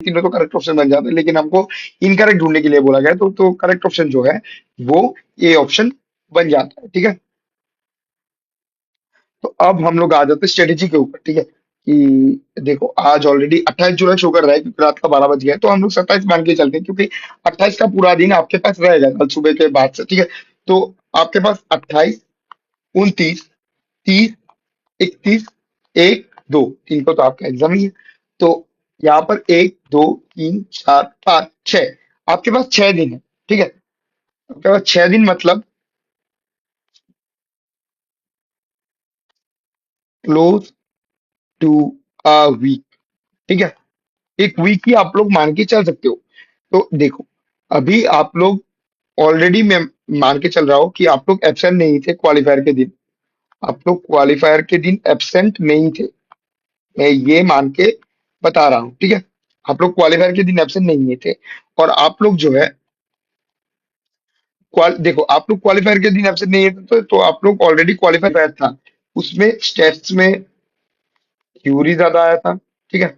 तीनों तो correct option बन जाते हैं, लेकिन हमको इनकरेक्ट ढूंढने के लिए बोला गया है, तो करेक्ट ऑप्शन जो है वो ए ऑप्शन बन जाता है। ठीक है, तो अब हम लोग आ जाते हैं स्ट्रेटेजी के ऊपर। ठीक है, कि देखो आज ऑलरेडी 28 जुलाई शो कर रहा है, क्योंकि रात का 12 बज गया है, तो हम लोग 27 मान के चलते हैं, क्योंकि 28 का पूरा दिन आपके पास रहेगा कल सुबह के बाद से। ठीक है, तो आपके पास 28, 29, 30, 31, एक, दो, तीन को तो आपका एग्जाम ही है। तो यहाँ पर एक, दो, तीन, चार, पाँच, छह, आपके पास 6 दिन है। ठीक है, आपके पास 6 दिन मतलब क्लोज टू अ वीक। ठीक है, एक वीक ही आप लोग मान के चल सकते हो। तो देखो, अभी आप लोग ऑलरेडी, मैं मान के चल रहा हूँ कि आप लोग एब्सेंट नहीं थे क्वालिफायर के दिन। आप लोग क्वालिफायर के दिन एब्सेंट नहीं थे, मैं ये मान के बता रहा हूँ। ठीक है, आप लोग क्वालिफायर के दिन एब्सेंट नहीं थे। और आप लोग जो है, देखो, आप लोग क्वालिफायर के दिन एब्सेंट नहीं थे, तो आप लोग ऑलरेडी क्वालिफायर था। उसमें स्टेट्स में थ्योरी ज्यादा आया था। ठीक है,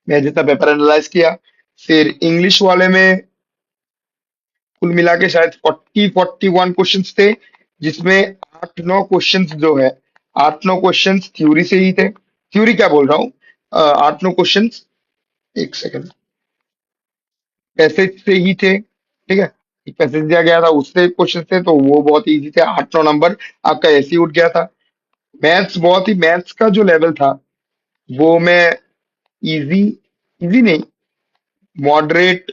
मैं जितना पेपर एनालाइज किया, फिर इंग्लिश वाले में कुल मिला के शायद 41 क्वेश्चंस थे, जिसमें 8-9 क्वेश्चंस जो है, 8-9 क्वेश्चंस थ्योरी से ही थे। थ्योरी क्या बोल रहा हूँ, 8-9 क्वेश्चंस, एक सेकंड, पैसेज से ही थे। ठीक है, एक पैसेज दिया गया था, उससे क्वेश्चन थे, तो वो बहुत इजी थे, 8-9 नंबर आपका ऐसे ही उठ गया था। मैथ्स बहुत ही, मैथ्स का जो लेवल था वो मैं इजी, इजी नहीं, मॉडरेट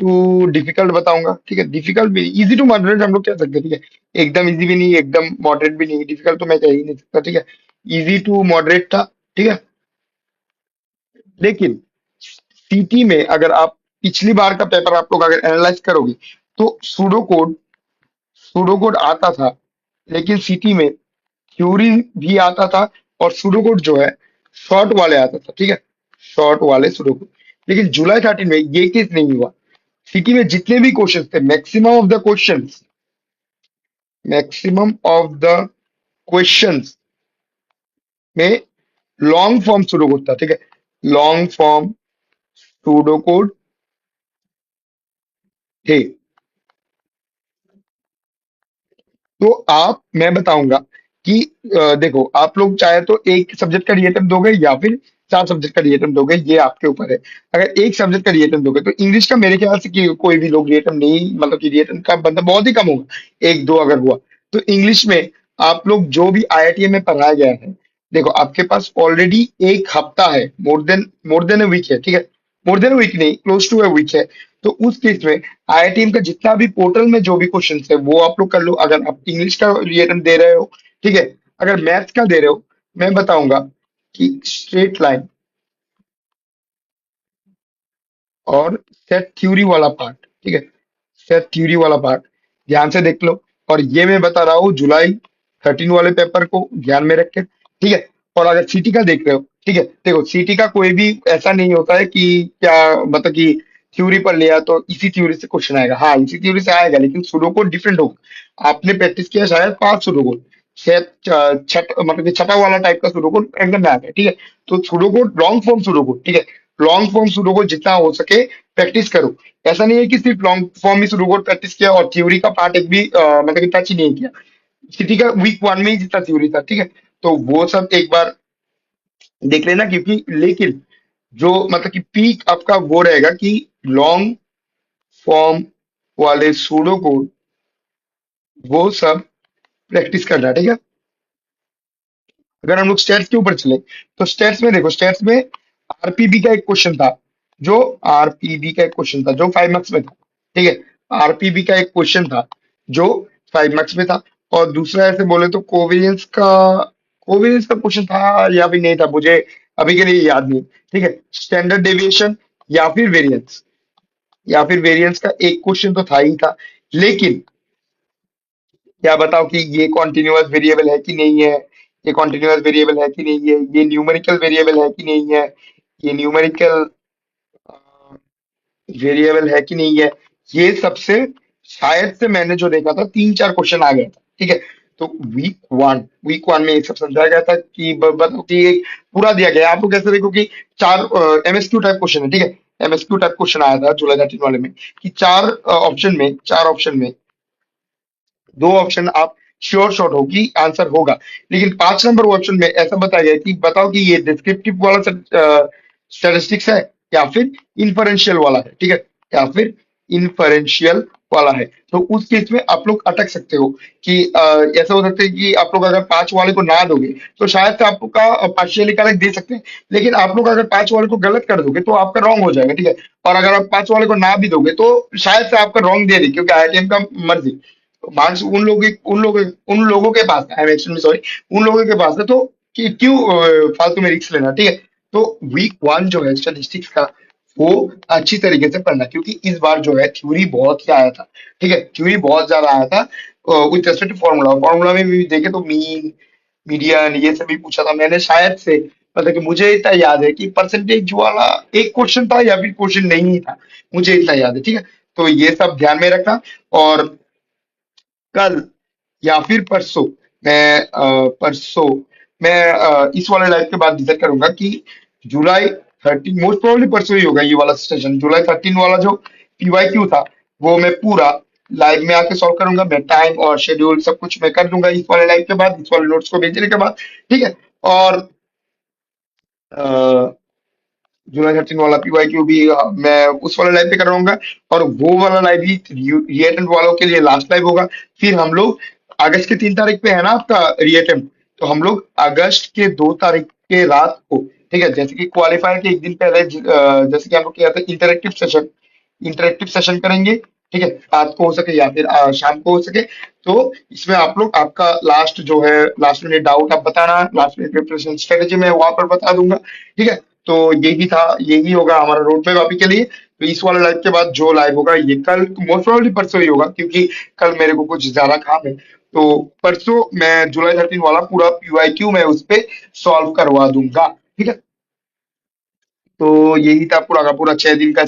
टू डिफिकल्ट बताऊंगा। ठीक है, डिफिकल्ट भी, इजी टू मॉडरेट हम लोग कह सकते हैं। ठीक है, एकदम इजी भी नहीं, एकदम मॉडरेट भी नहीं, डिफिकल्ट तो मैं कह ही नहीं सकता। ठीक है, इजी टू मॉडरेट था। ठीक है, लेकिन सीटी में अगर आप पिछली बार का पेपर आप लोग अगर एनालाइज करोगे, तो सूडो कोड आता था, लेकिन सीटी में थ्योरी भी आता था, और सूडो कोड जो है शॉर्ट वाले आता था। ठीक है, शॉर्ट वाले सूडो कोड। लेकिन जुलाई 13 में ये केस नहीं हुआ। सिटी में जितने भी क्वेश्चन थे, मैक्सिमम ऑफ द क्वेश्चंस में लॉन्ग फॉर्म सूडोकोड था। ठीक है, लॉन्ग फॉर्म सूडोकोड थे। तो आप, मैं बताऊंगा कि देखो, आप लोग चाहे तो एक सब्जेक्ट का रीअटेम्प्ट दोगे, या फिर 4 सब्जेक्ट का रीअटेम्प्ट दोगे, ये आपके ऊपर है। अगर एक सब्जेक्ट का रीअटेम्प्ट दोगे, तो इंग्लिश का मेरे ख्याल से कि कोई भी लोग रीअटेम्प्ट नहीं, मतलब कि रीअटेम्प्ट का बंदा बहुत ही कम होगा, एक दो अगर हुआ। तो इंग्लिश में आप लोग जो भी आईआईटी में पढ़ाया गया है, देखो आपके पास ऑलरेडी एक हफ्ता है, मोर देन अ वीक है। ठीक है, मोर देन अ वीक नहीं, क्लोज टू अ वीक है। तो उस केस में आईआईटीएम का जितना भी पोर्टल में जो भी क्वेश्चन है वो आप लोग कर लो। अगर आप इंग्लिश का रिएटन दे रहे हो, ठीक है, अगर मैथ्स का दे रहे हो, मैं बताऊंगा कि स्ट्रेट लाइन और सेट थ्योरी वाला पार्ट, ठीक है, सेट थ्योरी वाला पार्ट ध्यान से देख लो। और ये मैं बता रहा हूँ जुलाई 13 वाले पेपर को ध्यान में रख के। ठीक है, और अगर सीटी का देख रहे हो, ठीक है, देखो सीटी का कोई भी ऐसा नहीं होता है कि क्या, मतलब कि थ्योरी पर लिया तो इसी थ्योरी से क्वेश्चन आएगा। हाँ, इसी थ्योरी से आएगा, लेकिन सुडोकोड डिफरेंट होगा। आपने प्रैक्टिस किया शायद 5 सुडोकोड, छठ मतलब कि छठा वाला टाइप का सुडोकोड एकदम में आ गया। ठीक है, तो सुडोकोड लॉन्ग फॉर्म सुडोकोड, ठीक है, लॉन्ग फॉर्म सुडोकोड जितना हो सके प्रैक्टिस करो। ऐसा नहीं है कि सिर्फ लॉन्ग फॉर्म ही सुडोकोड प्रैक्टिस किया और थ्योरी का पार्ट एक भी मतलब कि टच ही नहीं किया। सिटी का वीक 1 में ही जितना थ्योरी था। ठीक है, तो वो सब एक बार देख लेना, क्योंकि लेकिन जो मतलब कि पीक आपका वो रहेगा कि लॉन्ग फॉर्म वाले सूडो को वो सब प्रैक्टिस करना। ठीक है, अगर हम लोग स्टेट्स के ऊपर चले, तो स्टेट्स में देखो, स्टेट्स में आरपीबी का एक क्वेश्चन था, जो आरपीबी का एक क्वेश्चन था जो 5 मार्क्स में था। ठीक है, आरपीबी का एक क्वेश्चन था जो 5 मार्क्स में था। और दूसरा ऐसे बोले तो कोवेरियंस का क्वेश्चन था या फिर नहीं था, मुझे अभी के लिए याद नहीं। ठीक है, स्टैंडर्ड डेविएशन या फिर वेरिएंस, या फिर वेरिएंस का एक क्वेश्चन तो था ही था। लेकिन क्या बताओ कि ये कॉन्टिन्यूअस वेरिएबल है कि नहीं है, ये कॉन्टिन्यूअस वेरिएबल है कि नहीं है, ये न्यूमेरिकल वेरिएबल है कि नहीं है, ये न्यूमेरिकल वेरिएबल है कि नहीं है। ये सबसे शायद से मैंने जो देखा था 3-4 क्वेश्चन आ गया था। ठीक है, तो वीक वन में ये सब समझाया गया था कि बताओ कि एक पूरा दिया गया है। आप लोग कैसे देखो कि चार एमएसक्यू टाइप क्वेश्चन है, ठीक है। एमएसक्यू टाइप क्वेश्चन आया था जुलाई 13 वाले में कि चार ऑप्शन में दो ऑप्शन आप श्योर शॉट हो कि आंसर होगा, लेकिन 5 नंबर ऑप्शन में ऐसा बताया गया कि बताओ कि ये डिस्क्रिप्टिव वाला स्टैटिस्टिक्स है या फिर इन्फरेंशियल वाला है, ठीक है, या फिर इन्फरेंशियल वाला है। तो उस केस में आप लोग अटक सकते हो कि ऐसा हो सकता है कि आप लोग अगर 5 वाले को ना दोगे तो शायद से आपका पार्शियली करेक्ट दे सकते हैं, लेकिन आप लोग अगर 5 वाले को गलत कर दोगे तो आपका रॉन्ग हो जाएगा, ठीक है। और अगर आप 5 वाले को ना भी दोगे तो शायद से आपका रॉन्ग दे दे, क्योंकि आईआईटीएम का मर्जी मार्क्स उन लोगों के पास है, एक्चुअली सॉरी, उन लोगों के पास है। तो क्यों फालतू में रिस्क लेना, ठीक है। तो वीक 1 जो है स्टैटिस्टिक्स का, वो अच्छी तरीके से पढ़ना, क्योंकि इस बार जो है थ्योरी बहुत ही आया था, ठीक है, थ्योरी बहुत ज्यादा आया था with respect to formula. Formula में भी देखे तो मीन, मीडियन, ये सभी पूछा था मैंने शायद से, मतलब कि मुझे इतना याद है कि परसेंटेज वाला एक क्वेश्चन था या फिर क्वेश्चन नहीं था, मुझे इतना याद है, ठीक है। तो ये सब ध्यान में रखना। और कल या फिर परसों मैं इस वाले लाइव के बाद डिसाइड करूंगा कि जुलाई 13, मोस्ट प्रोबेबली परसों ही होगा ये वाला सेशन। जुलाई 13 वाला जो पीवाईक्यू था वो मैं पूरा लाइव में आके सॉल्व करूंगा। मैं टाइम और शेड्यूल सब कुछ मैं कर दूंगा इस वाले लाइव के बाद, इस वाले नोट्स को भेजने के बाद, ठीक है। और जुलाई 13 वाला पीवाईक्यू भी मैं उस वाले लाइव पे करवाऊंगा। और वो वाला लाइव भी रीअटेम्प्ट वालों के लिए लास्ट लाइव होगा। फिर हम लोग अगस्त की 3 तारीख पे है ना आपका रीअटेम्प्ट, तो हम लोग अगस्त के 2 तारीख के रात को, ठीक है, जैसे कि क्वालिफायर के एक दिन पहले जैसे कि हम लोग किया था इंटरेक्टिव सेशन करेंगे, ठीक है, रात को हो सके या फिर शाम को हो सके। तो इसमें आप लोग आपका लास्ट जो है, लास्ट मिनट डाउट आप बताना, लास्ट मिनट प्रिपरेशन स्ट्रेटेजी मैं वहां पर बता दूंगा, ठीक है। तो यही था, यही होगा हमारा रोड मैप अभी के लिए। तो इस वाले लाइव के बाद जो लाइव होगा ये कल, मोस्ट प्रोबेबली परसों ही होगा, क्योंकि कल मेरे को कुछ ज्यादा काम है। तो परसों मैं जुलाई 13 वाला पूरा पीवाईक्यू मैं उस पे सॉल्व करवा दूंगा, ठीक है। तो यही था पूरा का पूरा 6 दिन का